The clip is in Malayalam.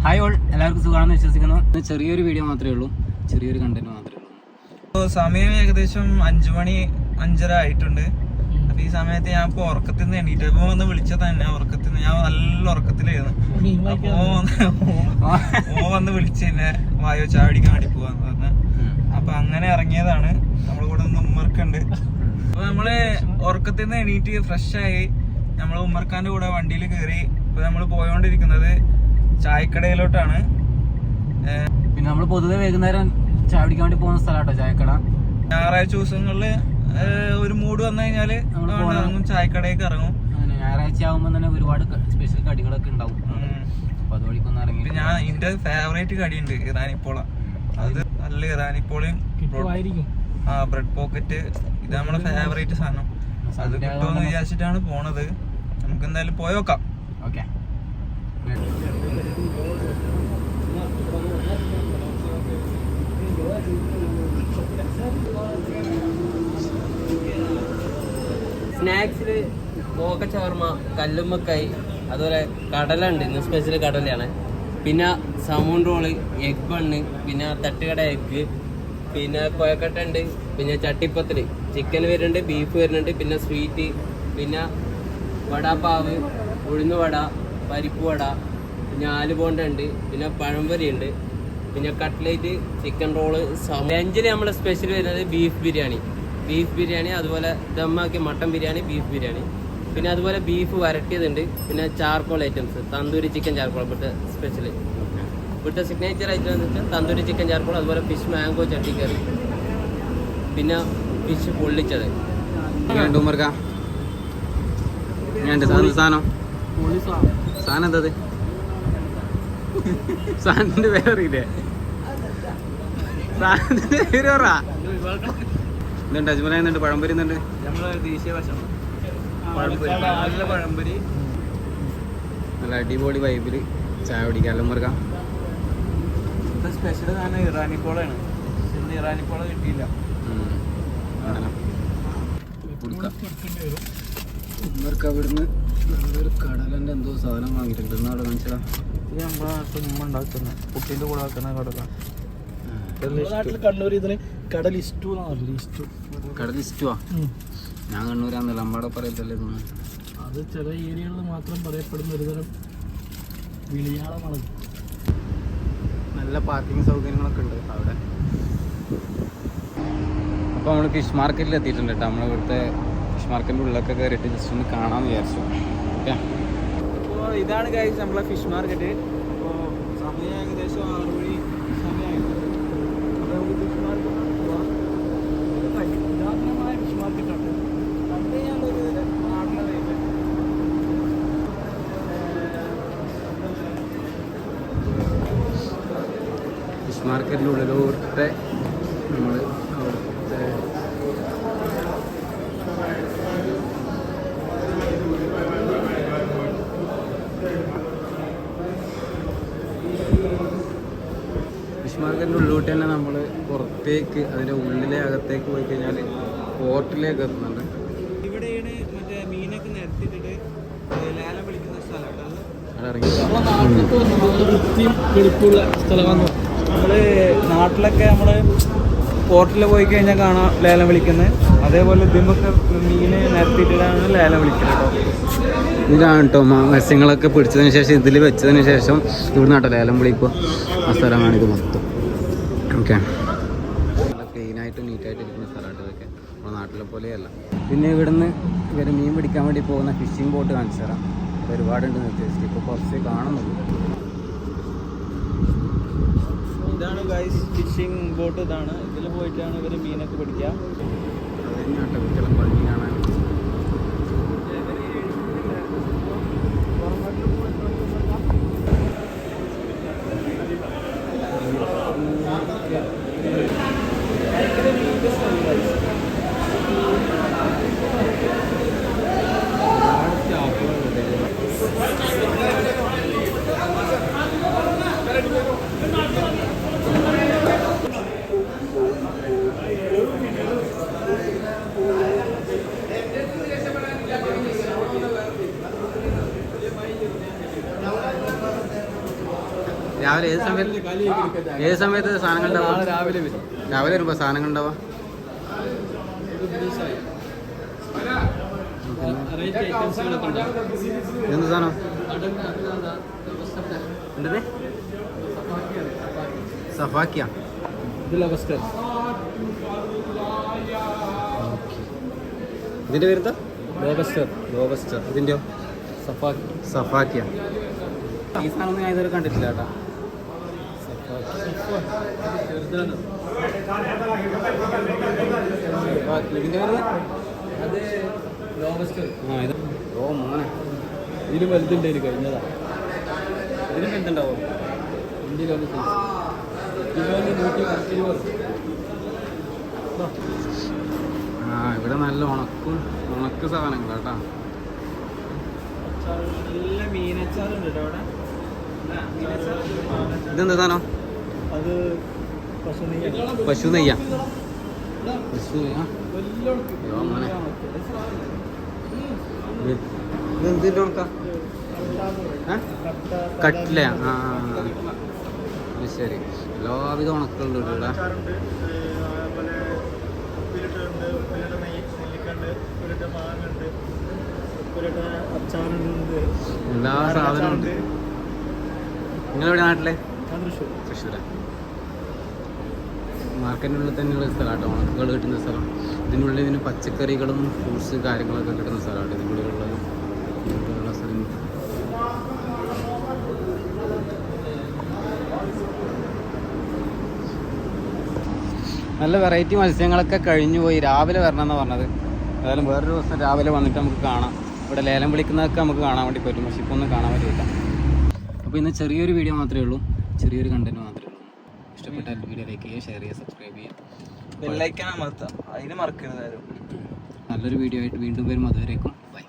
ഹായ് ഓൾ, എല്ലാവർക്കും സുഖമാണെന്ന് വിശ്വസിക്കുന്നു. ചെറിയൊരു വീഡിയോ മാത്രമേ ഉള്ളൂ, ചെറിയൊരു കണ്ടന്റ് മാത്രമേ ഉള്ളൂ. സമയം ഏകദേശം 5 മണി 5:30 ആയിട്ടുണ്ട്. അപ്പൊ ഈ സമയത്ത് ഞാൻ ഇപ്പൊ ഉറക്കത്തിൽ നിന്ന് എണീറ്റ് ഇപ്പൊ വന്ന് വിളിച്ചത് തന്നെ. ഉറക്കത്തിൽ നിന്ന് ഞാൻ നല്ല ഉറക്കത്തിലായിരുന്നു. അപ്പൊ വന്ന് വിളിച്ചെന്നെ വായോ ചാടിക്കാൻ വേണ്ടി പോവാന്ന് പറഞ്ഞ. അപ്പൊ അങ്ങനെ ഇറങ്ങിയതാണ്. നമ്മളെ കൂടെ ഒന്ന് ഉമ്മർക്കുണ്ട്. അപ്പൊ നമ്മള് ഉറക്കത്തിൽ നിന്ന് എണീറ്റ് ഫ്രഷ് ആയി നമ്മള് ഉമ്മർക്കാന്റെ കൂടെ വണ്ടിയിൽ കയറി. ഇപ്പൊ നമ്മള് പോയോണ്ടിരിക്കുന്നത് ചായക്കടയിലോട്ടാണ്. പിന്നെ നമ്മൾ പൊതുവെ വൈകുന്നേരം ചായ കുടിക്കാൻ വേണ്ടി പോകുന്ന സ്ഥലമാട്ടോ ചായക്കട. ഞായറാഴ്ച ദിവസങ്ങളില് ഒരു മൂഡ് വന്നു കഴിഞ്ഞാല് ഇറങ്ങും, ചായക്കടയിലേക്ക് ഇറങ്ങും. ഞായറാഴ്ച ആകുമ്പോൾ തന്നെ ഒരുപാട് സ്പെഷ്യൽ കടികളൊക്കെ ഉണ്ടാവും. അപ്പൊ അതുവഴിക്കൊന്നും ഇറങ്ങി ഞാൻ എന്റെ ഫേവറേറ്റ് കടിയുണ്ട്, ഇറാനിപ്പോള. അത് നല്ല ഇറാനിപ്പോളയും ബ്രെഡ് പോക്കറ്റ്. ഇത് നമ്മളെ ഫേവറേറ്റ് സാധനം. അത് കിട്ടുമെന്ന് വിചാരിച്ചിട്ടാണ് പോണത്. നമുക്ക് എന്തായാലും പോയോക്കാം. ഓക്കെ. സ്നാക്സിൽ പോക്ക ഷവർമ, കല്ലുമ്മക്കായി, അതുപോലെ കടല ഉണ്ട്. ഇന്ന് സ്പെഷ്യൽ കടലയാണ്. പിന്നെ സമൂൺ റോള്, എഗ് ബണ്ണ്, പിന്നെ തട്ടുകട എഗ്, പിന്നെ കൊയക്കട്ട ഉണ്ട്, പിന്നെ ചട്ടിപ്പത്തില് ചിക്കൻ വരുന്നുണ്ട്, ബീഫ് വരുന്നുണ്ട്, പിന്നെ സ്വീറ്റ്, പിന്നെ വടാപ്പാവ്, ഉഴുന്നുവട, പരിപ്പ് വട, പിന്നെ ആലുബോണ്ട ഉണ്ട്, പിന്നെ പഴംപൊരി ഉണ്ട്, പിന്നെ കട്ട്ലേറ്റ്, ചിക്കൻ റോള്. ലഞ്ചിൽ നമ്മുടെ സ്പെഷ്യൽ വരുന്നത് ബീഫ് ബിരിയാണി, അതുപോലെ ദമ്മാക്കി മട്ടൻ ബിരിയാണി, ബീഫ് ബിരിയാണി, പിന്നെ അതുപോലെ ബീഫ് വരട്ടിയതുണ്ട്, പിന്നെ charcoal items, tandoori chicken charcoal ഇവിടുത്തെ സ്പെഷ്യൽ. ഇവിടുത്തെ സിഗ്നേച്ചർ ഐറ്റം എന്ന് വെച്ചാൽ തന്തൂരി ചിക്കൻ ചാർക്കോൾ, അതുപോലെ ഫിഷ് മാംഗോ ചട്ടിക്കറി, പിന്നെ ഫിഷ് പൊള്ളിച്ചത്. സാധനം എന്തത്? സാധനത്തിന്റെ പേരറിയില്ലേ? സാധനത്തിന്റെ പേര് പറ. ഇതുണ്ട് അജ്മല എന്നുണ്ട്, പഴംപൊരി എന്നുണ്ട്. നമ്മളെ ദേശീയ ഭക്ഷണം നല്ല പഴംപൊരി. നല്ല അടിപൊളി വൈബില് ചായ കുടിക്കാം. എല്ലാം മുറുക്കാം. സ്പെഷ്യൽ സാധനം ഇറാനിപ്പോളാണ്. ഇന്ന് ഇറാനിപ്പോള കിട്ടിയില്ല. അവിടുന്ന് നല്ലൊരു കടലന്റെ എന്തോ സാധനം വാങ്ങിയിട്ടുണ്ട്. എന്നാടെ കാണിച്ചടാ. ഇത് നമ്മളെ നാട്ടിൽ ഉമ്മ ഉണ്ടാക്കുന്ന കുട്ടീൻ്റെ കൂടെ ആക്കുന്ന കടല. കണ്ണൂർ ഇതിന് കടൽ ഇഷ്ടമാ. ഞാൻ കണ്ണൂരാന്നല്ല, നമ്മടെ പറയത്തല്ലേ. അത് ചില ഏരിയകളിൽ മാത്രം പറയപ്പെടുന്ന ഒരുതരം വിളിയാളമാണ്. നല്ല പാർക്കിംഗ് സൗകര്യങ്ങളൊക്കെ ഉണ്ട് അവിടെ. അപ്പോൾ നമ്മൾ ഫിഷ് മാർക്കറ്റിൽ എത്തിയിട്ടുണ്ട് കേട്ടോ. നമ്മൾ ഇവിടുത്തെ ഫിഷ് മാർക്കറ്റിൻ്റെ ഉള്ളിലൊക്കെ കയറിയിട്ട് ജസ്റ്റ് ഒന്ന് കാണാമെന്ന് വിചാരിച്ചു. ഓക്കെ. അപ്പോൾ ഇതാണ് ഗൈസ് നമ്മളെ ഫിഷ് മാർക്കറ്റ്. അപ്പോൾ സമയം ഏകദേശം 6 മണി സമയമായിട്ട്. അപ്പോൾ നമുക്ക് ഫിഷ് മാർക്കറ്റ് പോവാം. പുരാതനമായ ഫിഷ് മാർക്കറ്റാണ്. കണ്ടു കഴിഞ്ഞാലൊരു നാട്ടിലെ റേറ്റ്. ഫിഷ് മാർക്കറ്റിൻ്റെ ഉള്ളിലൂടെ നമ്മൾ അവിടുത്തെ ഫിഷ് മാർക്കറ്റിൻ്റെ ഉള്ളിലോട്ട് തന്നെ നമ്മൾ പുറത്തേക്ക് അതിൻ്റെ ഉള്ളിലെ അകത്തേക്ക് പോയി കഴിഞ്ഞാൽ പോർട്ടിലേക്ക് എത്തുന്നുണ്ട്. ഇവിടെയാണ് മറ്റേ മീനൊക്കെ നിരത്തിയിട്ടിട്ട് ലേലം വിളിക്കുന്ന സ്ഥലമാണ്. അവിടെ ഇറങ്ങി വൃത്തിയും വെളുപ്പുള്ള സ്ഥലമാണ്. നമ്മൾ നാട്ടിലൊക്കെ നമ്മൾ പോർട്ടിൽ പോയി കഴിഞ്ഞാൽ കാണാം ലേലം വിളിക്കുന്നത്. അതേപോലെ ഇതിമൊക്കെ മീന് നിരത്തിയിട്ടാണ് ലേലം വിളിക്കുന്നത് കേട്ടോ. ഇതാണ് കേട്ടോ മത്സ്യങ്ങളൊക്കെ പിടിച്ചതിന് ശേഷം ഇതിൽ വെച്ചതിന് ശേഷം ഇവിടെ നാട്ടിൽ ലേലം വിളിക്കുക. ആ സ്ഥലമാണ് ഇത് മൊത്തം. ഓക്കെ. നല്ല ക്ലീനായിട്ട് നീറ്റായിട്ട് ഇരിക്കുന്ന സ്ഥലമായിട്ട് ഇതൊക്കെ. നമ്മുടെ നാട്ടിലെ പോലെയല്ല. പിന്നെ ഇവിടുന്ന് ഇവർ മീൻ പിടിക്കാൻ വേണ്ടി പോകുന്ന ഫിഷിംഗ് ബോട്ട് കാണിച്ചു തരാം. ഒരുപാടുണ്ട് നിർദ്ദേശിച്ച് ഇപ്പോൾ കുറച്ച് കാണുന്നുള്ളൂ. ഇതാണ് ഗൈസ് ഫിഷിംഗ് ബോട്ട്. ഇതാണ് ഇതിൽ പോയിട്ടാണ് ഇവർ മീനൊക്കെ പിടിക്കുക. അത് തന്നെയാട്ടോ കുട്ടികളും ഭംഗി കാണാൻ. രാവിലെ ഏത് സമയത്ത് സാധനങ്ങൾ ഉണ്ടാവുക? രാവിലെ വരുമ്പോ സാധനങ്ങൾ ഉണ്ടാവുക? എന്ത് സാധനം? എന്തത്? സഫാക്കിയ. ഇതിന്റെ പേരെന്താ? റോബസ്റ്റർ. ഇതിന്റെയോ? സഫാക്കിയ. ഈ സാധനം ഞാൻ ഇതുവരെ കണ്ടിട്ടില്ല കേട്ടോ. ഇതിന്റെ പേര്? ആ ഇത്. ഓ മോനെ, ഇതിലും വലുതുണ്ട് കഴിഞ്ഞതാ. ഇതിനും എന്തുണ്ടാവോ? ആ ഇവിടെ നല്ല ഉണക്ക് സാധനങ്ങൾ കേട്ടോ. നല്ല മീനച്ചാറുണ്ട് കേട്ടോ അവിടെ. ഇതെന്താ സാധനം? അത് പശു നെയ്യാ. പശു നെയ്യാ. അയ്യോ മോനെ, ഇതെന്തിൻ്റെ ഉണക്ക? കട്ടില. ആ ശരി. എല്ലാവിധ ഉണക്കുകളുണ്ട് ഇവിടെ. എല്ലാ സാധനവും ഉണ്ട്. നിങ്ങളെവിടെ നാട്ടിലെ? തൃശ്ശൂരാ. മാർക്കറ്റിനുള്ളിൽ തന്നെയുള്ള സ്ഥലമാട്ടോ, ഉണക്കുകൾ കിട്ടുന്ന സ്ഥലം. ഇതിനുള്ളിൽ ഇതിന് പച്ചക്കറികളും ഫ്രൂട്ട്സ് കാര്യങ്ങളൊക്കെ കിട്ടുന്ന സ്ഥലമാണ് ഇതിനുള്ളിലുള്ള സ്ഥലം. നല്ല വെറൈറ്റി മത്സ്യങ്ങളൊക്കെ കഴിഞ്ഞു പോയി. രാവിലെ വരണമെന്നാണ് പറഞ്ഞത്. ഏതായാലും വേറൊരു ദിവസം രാവിലെ വന്നിട്ട് നമുക്ക് കാണാം. ഇവിടെ ലേലം വിളിക്കുന്നതൊക്കെ നമുക്ക് കാണാൻ വേണ്ടി പറ്റും, പക്ഷെ ഇപ്പോൾ ഒന്നും കാണാൻ പറ്റില്ല. അപ്പോൾ ഇന്ന് ചെറിയൊരു വീഡിയോ മാത്രമേ ഉള്ളൂ, ചെറിയൊരു കണ്ടന്റ് മാത്രമേ ഉള്ളൂ. ഇഷ്ടപ്പെട്ട വീഡിയോ ലൈക്ക് ചെയ്യുക, ഷെയർ ചെയ്യുക, സബ്സ്ക്രൈബ് ചെയ്യുക, ബെല്ലൈക്കൺ അമർത്താം, അതിന് മറക്കരുത് ആരും. നല്ലൊരു വീഡിയോ ആയിട്ട് വീണ്ടും വരും. അതുവരേക്കും ബൈ.